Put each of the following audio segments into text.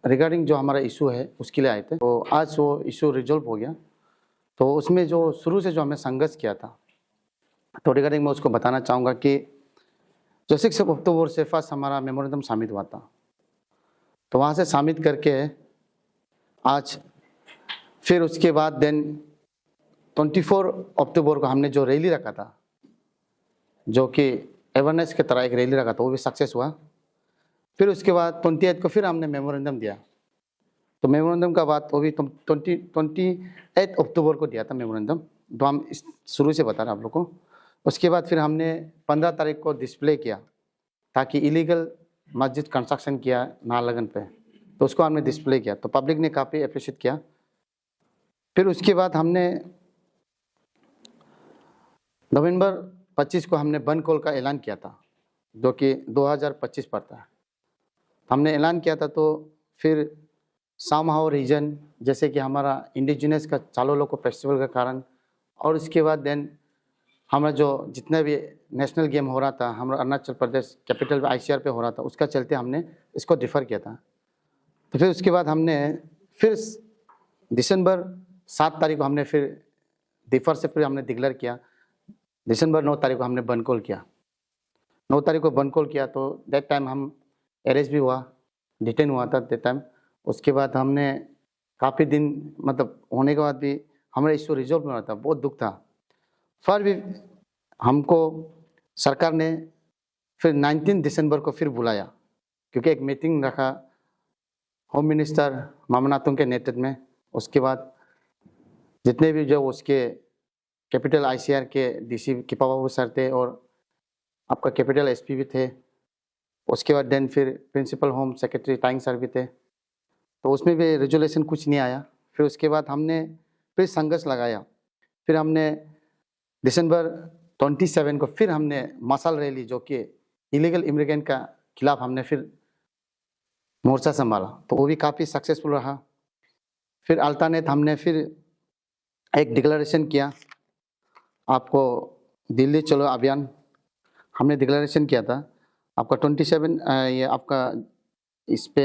Regarding जो हमारा issue है उसके लिए आए थे। तो आज वो इशू रिजॉल्व हो गया। तो उसमें जो शुरू से जो हमें संघर्ष किया था, तो रिगार्डिंग मैं उसको बताना चाहूँगा कि जो 6 अक्टूबर से फर्स्ट हमारा मेमोरेंडम सबमिट हुआ था, तो वहाँ से सबमिट करके आज फिर उसके बाद देन 24 अक्टूबर को हमने जो रैली रखा था, जो कि अवेयरनेस की तरह एक रैली रखा था, वो भी सक्सेस हुआ। फिर उसके बाद 28 को फिर हमने मेमोरेंडम दिया। तो मेमोरेंडम का बात वो भी 28 अक्टूबर को दिया था मेमोरेंडम, तो हम शुरू से बता रहे हैं आप लोग को। उसके बाद फिर हमने 15 तारीख को डिस्प्ले किया ताकि इलीगल मस्जिद कंस्ट्रक्शन किया नाहरलगुन पे, तो उसको हमने डिस्प्ले किया, तो पब्लिक ने काफ़ी अप्रिशिएट किया। फिर उसके बाद हमने नवंबर 25 को हमने बंद कॉल का ऐलान किया था, जो कि 2025 पड़ता है। हमने ऐलान किया था, तो फिर सामहाउ रीजन जैसे कि हमारा इंडिजिनस का चालो लोको फेस्टिवल का कारण, और उसके बाद देन हमारा जो जितना भी नेशनल गेम हो रहा था हमारा अरुणाचल प्रदेश कैपिटल ICR पे हो रहा था, उसका चलते हमने इसको डिफ़र किया था। तो फिर उसके बाद हमने फिर दिसंबर 7 तारीख को हमने फिर डिफ़र से फिर हमने डिक्लेयर किया। दिसंबर 9 तारीख को हमने बंद कॉल किया। 9 तारीख को बंद कॉल किया, तो दैट टाइम हम अरेस्ट भी हुआ, डिटेन हुआ था दैट टाइम। उसके बाद हमने काफ़ी दिन मतलब होने के बाद भी हमारा इशू रिजॉल्व नहीं हुआ था, बहुत दुख था। फिर भी हमको सरकार ने फिर 19 दिसंबर को फिर बुलाया, क्योंकि एक मीटिंग रखा होम मिनिस्टर मामा नातुंग के नेतृत्व में। उसके बाद जितने भी जो उसके कैपिटल ICR के DC किपा बाबू सर थे और आपका कैपिटल SP भी थे। उसके बाद देन फिर प्रिंसिपल होम सेक्रेटरी टाइंग सर भी थे, तो उसमें भी रेजोल्यूशन कुछ नहीं आया। फिर उसके बाद हमने फिर संघर्ष लगाया। फिर हमने दिसंबर 27 को फिर हमने मशाल रैली, जो कि इलीगल इमिग्रेंट का खिलाफ हमने फिर मोर्चा संभाला, तो वो भी काफ़ी सक्सेसफुल रहा। फिर अल्टरनेट हमने फिर एक डिक्लेरेशन किया, आपको दिल्ली चलो अभियान हमने डिक्लेरेशन किया था आपका 27 ये आपका इस पे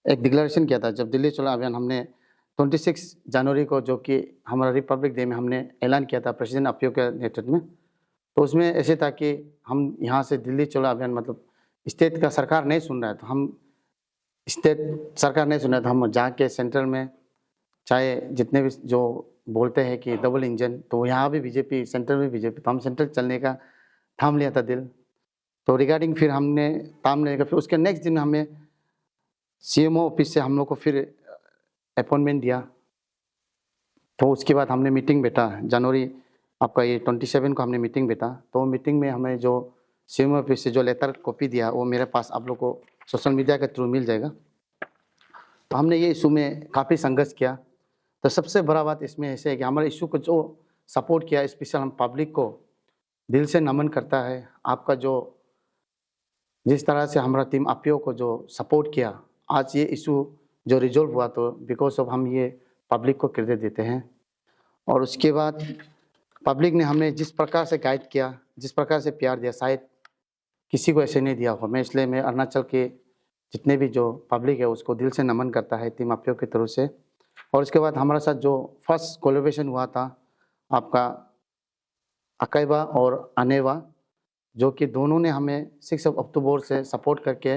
एक डिक्लेरेशन किया था जब दिल्ली चलो अभियान हमने 26 जनवरी को, जो कि हमारा रिपब्लिक डे में हमने ऐलान किया था प्रेसिडेंट अपियो के नेतृत्व में। तो उसमें ऐसे था कि हम यहाँ से दिल्ली चलो अभियान मतलब स्टेट का सरकार नहीं सुन रहा है, तो हम स्टेट सरकार नहीं सुन रहा, तो हम जाके सेंट्रल में चाहे जितने भी जो बोलते हैं कि डबल इंजन, तो यहाँ भी बीजेपी, सेंट्रल में बीजेपी, तो हम सेंट्रल चलने का थाम लिया था दिल। तो रिगार्डिंग फिर हमने थाम लेने का, फिर उसके नेक्स्ट दिन हमें CMO ऑफिस से हम लोग को फिर अपॉइंटमेंट दिया। तो उसके बाद हमने मीटिंग बैठा जनवरी आपका ये 27 को हमने मीटिंग बैठा। तो मीटिंग में हमें जो CMO ऑफिस से जो लेटर कॉपी दिया वो मेरे पास आप लोग को सोशल मीडिया के थ्रू मिल जाएगा। तो हमने ये इशू में काफ़ी संघर्ष किया। तो सबसे बड़ा बात इसमें ऐसे है कि हमारे इशू को जो सपोर्ट किया, स्पेशल हम पब्लिक को दिल से नमन करता है। आपका जो जिस तरह से हमारा टीम अपियो को जो सपोर्ट किया, आज ये इशू जो रिजॉल्व हुआ, तो बिकॉज ऑफ हम ये पब्लिक को क्रेडिट देते हैं। और उसके बाद पब्लिक ने हमें जिस प्रकार से गाइड किया, जिस प्रकार से प्यार दिया, शायद किसी को ऐसे नहीं दिया होगा। मैं इसलिए मैं अरुणाचल के जितने भी जो पब्लिक है उसको दिल से नमन करता है टीम अपियो की तरफ से। और उसके बाद हमारे साथ जो फर्स्ट कोलैबोरेशन हुआ था आपका अकैबा और अनेवा, जो कि दोनों ने हमें 6 अक्टूबर से सपोर्ट करके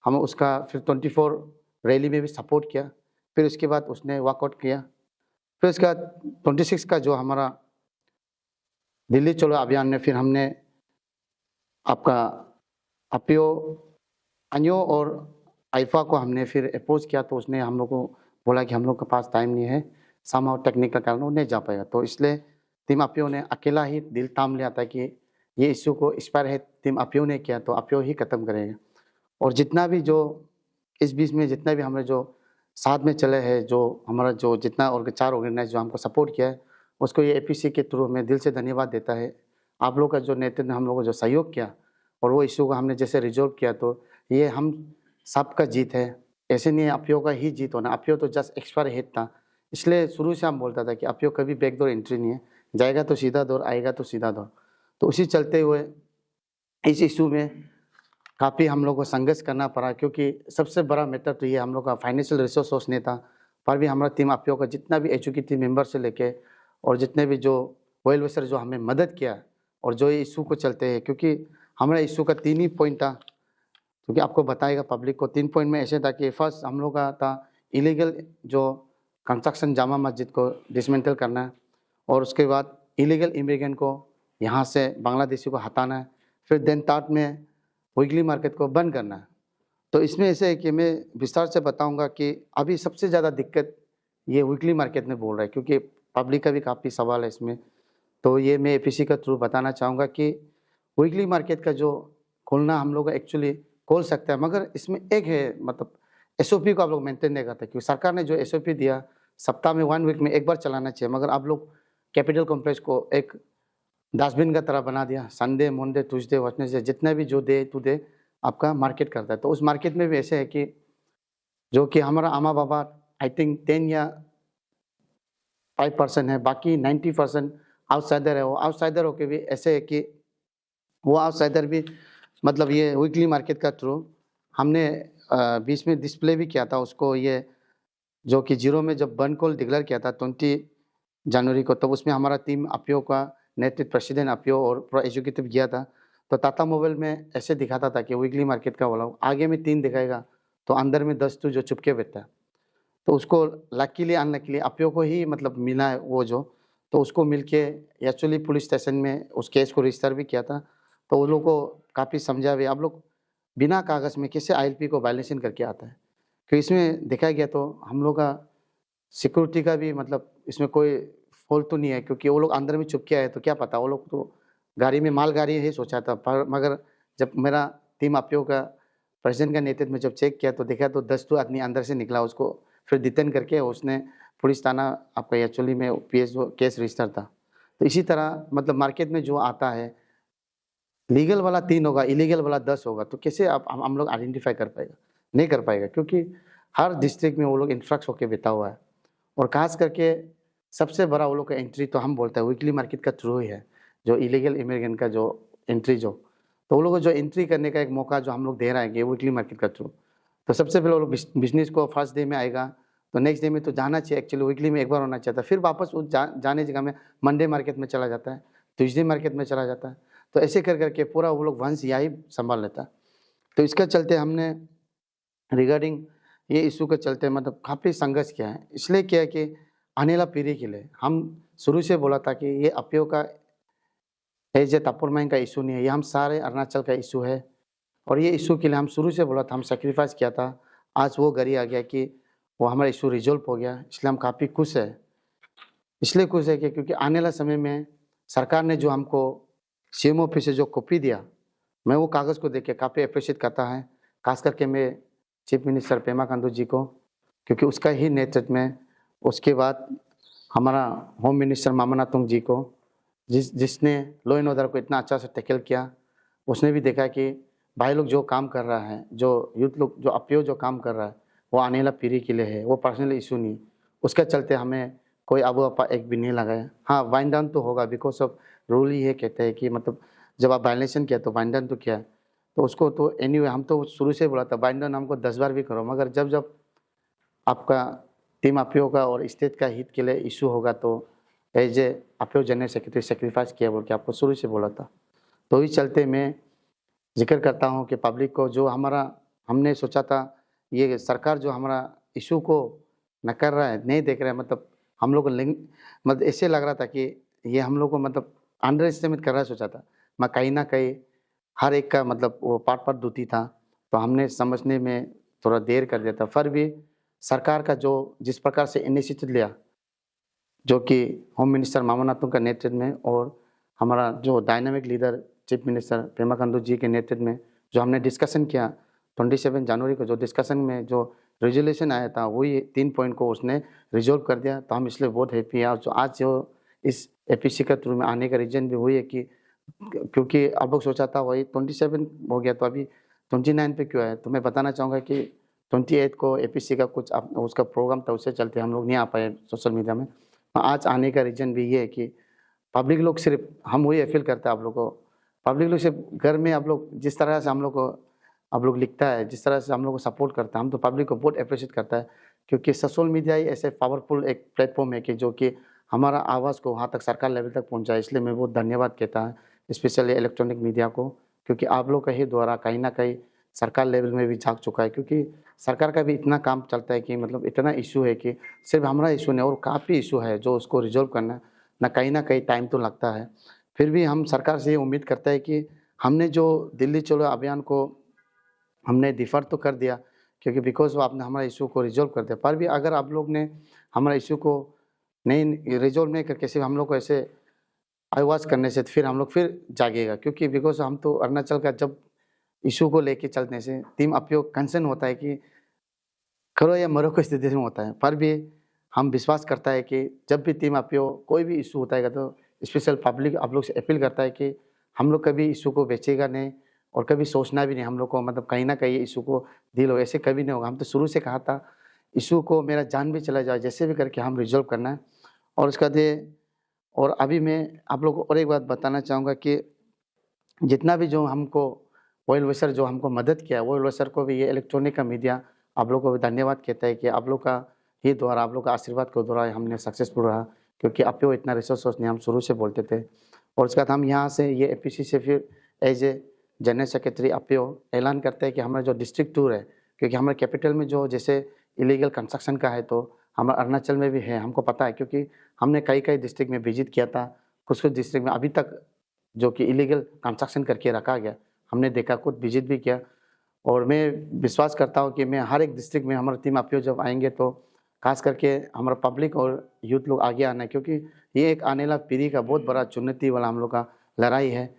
हमें उसका फिर 24 रैली में भी सपोर्ट किया। फिर उसके बाद उसने वॉकआउट किया। फिर उसके बाद 26 का जो हमारा दिल्ली चलो अभियान में फिर हमने आपका अपियो अन्यो और आइफा को हमने फिर अप्रोच किया, तो उसने हम लोग को बोला कि हम लोग के पास टाइम नहीं है, सामहाउ टेक्निकल कारण वो नहीं जा पाएगा। तो इसलिए टीम अपियो ने अकेला ही दिल थाम लिया था कि ये इशू को एक्सपायर है टीम अपियो ने किया, तो अपियो ही ख़त्म करेगा। और जितना भी जो इस बीच में जितना भी हमें जो साथ में चले हैं, जो हमारा जो जितना और 4 ऑर्गेनाइज जो हमको सपोर्ट किया है, उसको ये APC के थ्रू मैं दिल से धन्यवाद देता है। आप लोग का जो नेतृत्व ने हम लोग को जो सहयोग किया और वो इशू को हमने जैसे रिजॉल्व किया, तो ये हम सबका जीत है। ऐसे नहीं अपियो का ही जीत होना, अपियो तो जस्ट एक्सपायर हेड था। इसलिए शुरू से हम बोलता था कि अपियो कभी बैकडोर एंट्री नहीं है, जाएगा तो सीधा दौर, आएगा तो सीधा दौर। तो उसी चलते हुए इस इशू में काफ़ी हम लोग को संघर्ष करना पड़ा, क्योंकि सबसे बड़ा मैटर तो ये हम लोग का फाइनेंशियल रिसोर्स सोर्स नहीं था। पर भी हमारा टीम आपीओ का जितना भी एग्जीक्यूटिव मेंबर से लेके और जितने भी जो वेल विशर जो हमें मदद किया और जो ये इशू को चलते हैं, क्योंकि हमारा इशू का 3 ही पॉइंट था, क्योंकि आपको बताएगा पब्लिक को 3 पॉइंट में ऐसे था कि फर्स्ट हम लोग का था इलीगल जो कंस्ट्रक्शन जामा मस्जिद को डिसमेंटल करना है, और उसके बाद इलीगल इमिग्रेंट को यहाँ से बांग्लादेशी को हटाना है, फिर देन थर्ड में वीकली मार्केट को बंद करना है। तो इसमें ऐसे है कि मैं विस्तार से बताऊंगा कि अभी सबसे ज़्यादा दिक्कत ये वीकली मार्केट में बोल रहा है, क्योंकि पब्लिक का भी काफ़ी सवाल है इसमें। तो ये मैं एपीसी का थ्रू बताना चाहूँगा कि वीकली मार्केट का जो खोलना हम लोग एक्चुअली खोल सकते हैं, मगर इसमें एक है मतलब एसओपी को आप लोग मेंटेन नहीं करते, क्योंकि सरकार ने जो एसओपी दिया सप्ताह में 1 वीक में एक बार चलाना चाहिए, मगर आप लोग कैपिटल कॉम्प्लेक्स को एक डस्टबिन का तरह बना दिया। संडे मंडे ट्यूसडे वेडनेसडे जितने भी जो डे टू डे आपका मार्केट करता है। तो उस मार्केट में भी ऐसे है कि जो कि हमारा आमा बाबा आई थिंक 10 या 5% है, बाकी 90% आउटसाइडर है। वो आउटसाइडर होके भी ऐसे है कि वो आउटसाइडर भी मतलब ये वीकली मार्केट का थ्रू हमने बीच में डिस्प्ले भी किया था उसको, ये जो कि जीरो में जब बंद कॉल डिक्लेयर किया था 20 जनवरी को, तब उसमें हमारा टीम अपीओ का नेतृत्व प्रेसिडेंट अपीओ और पूरा एग्जीक्यूटिव गया था। तो टाटा मोबाइल में ऐसे दिखाता था कि वीकली मार्केट का वाला आगे में 3 दिखाएगा तो अंदर में 10 तो जो चुपके बैठता है। तो उसको लकीली अनलकीली अपीओ को ही मतलब मिला है वो जो, तो उसको मिल के एक्चुअली पुलिस स्टेशन में उस केस को रजिस्टर भी किया था। तो उन लोग को काफ़ी समझा भी, आप लोग बिना कागज़ में कैसे आईएलपी को वायलेशन करके आता है। तो इसमें देखा गया तो हम लोग का सिक्योरिटी का भी मतलब इसमें कोई फॉल्ट तो नहीं है, क्योंकि वो लोग अंदर में चुपके आए तो क्या पता, वो लोग तो गाड़ी में माल गाड़ी ही सोचा था। पर मगर जब मेरा टीम अपीओ का प्रेसिडेंट का नेतृत्व में जब चेक किया तो देखा तो 10 तो आदमी अंदर से निकला, उसको फिर डिटेन करके उसने पुलिस थाना आपका एक्चुअली में पीएस केस रजिस्टर था। तो इसी तरह मतलब मार्केट में जो आता है लीगल वाला 3 होगा, इलीगल वाला 10 होगा, तो कैसे आप हम लोग आइडेंटिफाई कर पाएगा? नहीं कर पाएगा, क्योंकि हर डिस्ट्रिक्ट में वो लोग इंफ्राक्स होकर बैठा हुआ है। और खास करके सबसे बड़ा वो लोग का एंट्री तो हम बोलते हैं वीकली मार्केट का थ्रू ही है, जो इलीगल इमिग्रेंट का जो एंट्री जो, तो वो लोग को जो एंट्री करने का एक मौका जो हम लोग दे रहे हैं वीकली मार्केट का थ्रू। तो सबसे पहले वो लोग बिजनेस को फर्स्ट डे में आएगा, तो नेक्स्ट डे में तो जाना चाहिए, एक्चुअली वीकली में एक बार होना चाहिए था। फिर वापस उस जाने जगह में मंडे मार्केट में चला जाता है, ट्यूसडे मार्केट में चला जाता है। तो ऐसे कर करके पूरा वो लोग वंश यही संभाल लेता है। तो इसके चलते हमने रिगार्डिंग ये इशू के चलते मतलब काफ़ी संघर्ष किया है। इसलिए किया है कि आने वाला पीढ़ी के लिए हम शुरू से बोला था कि ये अपीओ का एज ए तापुरमाइन का इशू नहीं है, ये हम सारे अरुणाचल का इशू है। और ये इशू के लिए हम शुरू से बोला था, हम सेक्रीफाइस किया था। आज वो घड़ी आ गया कि वो हमारा इशू रिजोल्व हो गया, इसलिए हम काफ़ी खुश है। इसलिए खुश है कि क्योंकि आने वाला समय में सरकार ने जो हमको सीएम ऑफिस से जो कॉपी दिया, मैं वो कागज़ को देख के काफ़ी अप्रिशिएट करता है। खास करके मैं चीफ मिनिस्टर पेमा खांडू जी को, क्योंकि उसका ही नेतृत्व में, उसके बाद हमारा होम मिनिस्टर मामा नातुंग जी को, जिसने लॉ एंड ऑर्डर को इतना अच्छा से टैकल किया। उसने भी देखा कि भाई लोग जो काम कर रहा है, जो यूथ लोग जो अपीओ जो काम कर रहा है वो आने वाला पीढ़ी के लिए है, वो पर्सनल इशू नहीं। उसके चलते हमें कोई अबू अपा एक भी नहीं लगाया। हाँ, वाइंड डाउन तो होगा, बिकॉज ऑफ रूल ही है, कहते हैं कि मतलब जब आप वायलेशन किया तो वाइंड डाउन तो किया है, तो उसको तो एनीवे हम तो शुरू से बोला था वाइंड डाउन हमको 10 बार भी करो, मगर जब जब आपका टीम अपीओ का और स्टेट का हित के लिए इशू होगा तो एज ए अपीओ जनरल सेक्रेटरी सेक्रीफाइस किया बोल के आपको शुरू से बोला था। तो इस चलते मैं जिक्र करता हूँ कि पब्लिक को जो हमारा हमने सोचा था, ये सरकार जो हमारा इशू को न कर रहा है, नहीं देख रहा है, मतलब हम लोग को मतलब ऐसे लग रहा था कि ये हम लोग को मतलब अंडर एस्टिमेट कर रहा है, सोचा था मैं कहीं ना कहीं हर एक का मतलब वो पार्ट दूती था, तो हमने समझने में थोड़ा देर कर दिया था। फिर भी सरकार का जो जिस प्रकार से इनिशिएटिव लिया, जो कि होम मिनिस्टर मामा नातुंग का नेतृत्व में और हमारा जो dynamic leader chief minister Pema Khandu ji के नेतृत्व में जो हमने डिस्कशन किया 27 जनवरी को, जो डिस्कशन में जो रेजोल्यूशन आया था वही 3 पॉइंट को उसने रिजोल्व कर दिया। तो हम इसलिए बहुत हैप्पी हैं। और जो आज जो इस एपीसी के थ्रू में आने का रीजन भी वही है कि क्योंकि अब लोग सोचा था वही 27 हो गया तो अभी 29 पे क्यों आया। तो मैं बताना चाहूँगा कि 28 को एपीसी का कुछ उसका प्रोग्राम था, उससे चलते हम लोग नहीं आ पाए सोशल मीडिया में। आज आने का रीज़न भी ये है कि पब्लिक लोग सिर्फ हम वही अपील करते हैं आप लोग को, पब्लिक लोग सिर्फ घर में आप लोग जिस तरह से हम लोग को आप लोग लिखता है, जिस तरह से हम लोग को सपोर्ट करता है, हम तो पब्लिक को बहुत अप्रिशिएट करता है, क्योंकि सोशल मीडिया ही ऐसे पावरफुल एक प्लेटफॉर्म है कि जो कि हमारा आवाज़ को वहाँ तक सरकार लेवल तक पहुँचाए। इसलिए मैं बहुत धन्यवाद कहता हूँ स्पेशली इलेक्ट्रॉनिक मीडिया को, क्योंकि आप लोग का ही द्वारा कहीं न कहीं सरकार लेवल में भी झाँक चुका है। क्योंकि सरकार का भी इतना काम चलता है कि मतलब इतना इश्यू है कि सिर्फ हमारा इश्यू नहीं और काफ़ी इश्यू है जो उसको रिज़ॉल्व करना ना कहीं न कहीं टाइम तो लगता है। फिर भी हम सरकार से ये उम्मीद करते हैं कि हमने जो दिल्ली चलो अभियान को हमने डिफ़र तो कर दिया, क्योंकि बिकॉज़ वो आपने हमारा इश्यू को रिज़ॉल्व कर दिया। पर भी अगर आप लोग ने हमारा इश्यू को नहीं रिज़ॉल्व नहीं करके सिर्फ हम लोग को ऐसे आवाज़ करने से फिर हम लोग फिर जागेगा, क्योंकि बिकॉज़ हम तो अरुणाचल का जब इश्यू को लेके चलने से टीम अपयोग कंसर्न होता है कि करो या मरो की स्थिति में होता है। पर भी हम विश्वास करता है कि जब भी टीम अपयोग कोई भी इश्यू होता है तो स्पेशल पब्लिक आप लोग से अपील करता है कि हम लोग कभी इश्यू को बेचेगा नहीं और कभी सोचना भी नहीं हम लोग को, मतलब कहीं न कहीं इश्यू को डील हो, ऐसे कभी नहीं होगा। हम तो शुरू से कहा था इश्यू को मेरा जान भी चला जाए जैसे भी करके हम रिज़ॉल्व करना है। और उसके बाद ये और अभी मैं आप लोगों को और एक बात बताना चाहूँगा कि जितना भी जो हमको ऑयल वेसर जो हमको मदद किया, ऑयल वेसर को भी ये इलेक्ट्रॉनिक का मीडिया आप लोगों को भी धन्यवाद कहता है कि आप लोग का ही द्वारा, आप लोग का आशीर्वाद के द्वारा हमने सक्सेसफुल रहा, क्योंकि अपयो इतना रिसोर्स नहीं हम शुरू से बोलते थे। और उसके बाद हम यहाँ से ये एपीसी से फिर एज ए जनरल सेक्रेटरी अपयो ऐलान करते हैं कि हमारा जो डिस्ट्रिक्ट टूर है, क्योंकि हमारे कैपिटल में जो जैसे इलीगल कंस्ट्रक्शन का है तो हमारा अरुणाचल में भी है, हमको पता है, क्योंकि हमने कई डिस्ट्रिक्ट में विजिट किया था। कुछ डिस्ट्रिक्ट में अभी तक जो कि इलीगल कंस्ट्रक्शन करके रखा गया, हमने देखा, खुद विजिट भी किया। और मैं विश्वास करता हूँ कि मैं हर एक डिस्ट्रिक्ट में हमारा टीम अपयो जब आएँगे तो खास करके हमारा पब्लिक और यूथ लोग आगे आना है, क्योंकि ये एक आने वाला पीढ़ी का बहुत बड़ा चुनौती वाला हम लोग का लड़ाई है।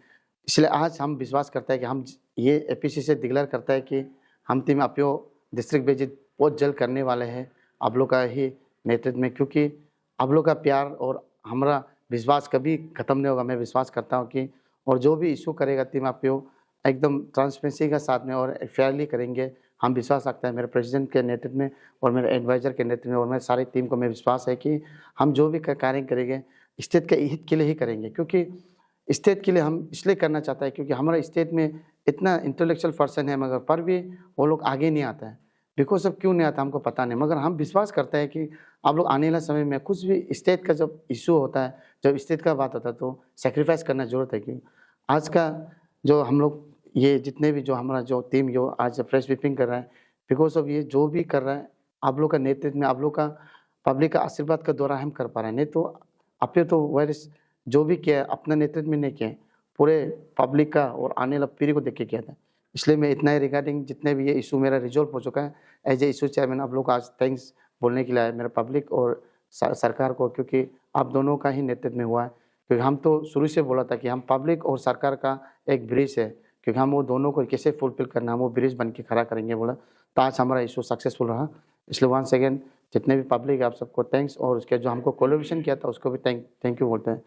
इसलिए आज हम विश्वास करते हैं कि हम ये एपीसी से डिक्लेयर करता है कि हम टीम अपयो डिस्ट्रिक्ट विजिट बहुत जल्द करने वाले हैं आप लोग का ही नेतृत्व में, क्योंकि आप लोग का प्यार और हमारा विश्वास कभी ख़त्म नहीं होगा। मैं विश्वास करता हूँ कि और जो भी इशू करेगा टीम अपयो एकदम ट्रांसपेरेंसी के साथ में और फेयरली करेंगे। हम विश्वास रखते हैं मेरे प्रेसिडेंट के नेतृत्व में और मेरे एडवाइज़र के नेतृत्व में और मेरी सारी टीम को मैं विश्वास है कि हम जो भी कार्य करेंगे स्टेट के हित के लिए ही करेंगे, क्योंकि स्टेट के लिए हम इसलिए करना चाहते हैं क्योंकि हमारा स्टेट में इतना इंटेलेक्चुअल पर्सन है, मगर पर भी वो लोग आगे नहीं आता है। बिकॉज ऑफ क्यों नहीं आता हमको पता नहीं, मगर हम विश्वास करते हैं कि आप लोग आने वाले समय में कुछ भी स्टेट का जब इशू होता है, जब स्टेट का बात होता है तो सेक्रीफाइस करना ज़रूरत है। कि आज का जो हम लोग ये जितने भी जो हमारा जो टीम जो आज प्रेस ब्रीफिंग कर रहा है, बिकॉज ऑफ ये जो भी कर रहा है आप लोग का नेतृत्व में, आप लोग का पब्लिक का आशीर्वाद के द्वारा हम कर पा रहे हैं। नहीं तो अपने तो वायरस जो भी किया है अपना नेतृत्व में नहीं किया, पूरे पब्लिक का और आने वाला पीढ़ी को देख के किया था। इसलिए मैं इतना ही रिगार्डिंग जितने भी ये इशू मेरा रिजॉल्व हो चुका है एज ए इशू चेयरमैन, आप लोग को आज थैंक्स बोलने के लिए आया मेरा पब्लिक और सरकार को, क्योंकि आप दोनों का ही नेतृत्व में हुआ है। क्योंकि हम तो शुरू से बोला था कि हम पब्लिक और सरकार का एक ब्रिज है, क्योंकि हम वो दोनों को कैसे फुलफिल करना है वो ब्रिज बन के खड़ा करेंगे बोला, तो आज हमारा इशू सक्सेसफुल रहा। इसलिए वंस अगेन जितने भी पब्लिक आप सबको थैंक्स, और उसके जो हमको कोलैबोरेशन किया था उसको भी थैंक यू बोलते हैं।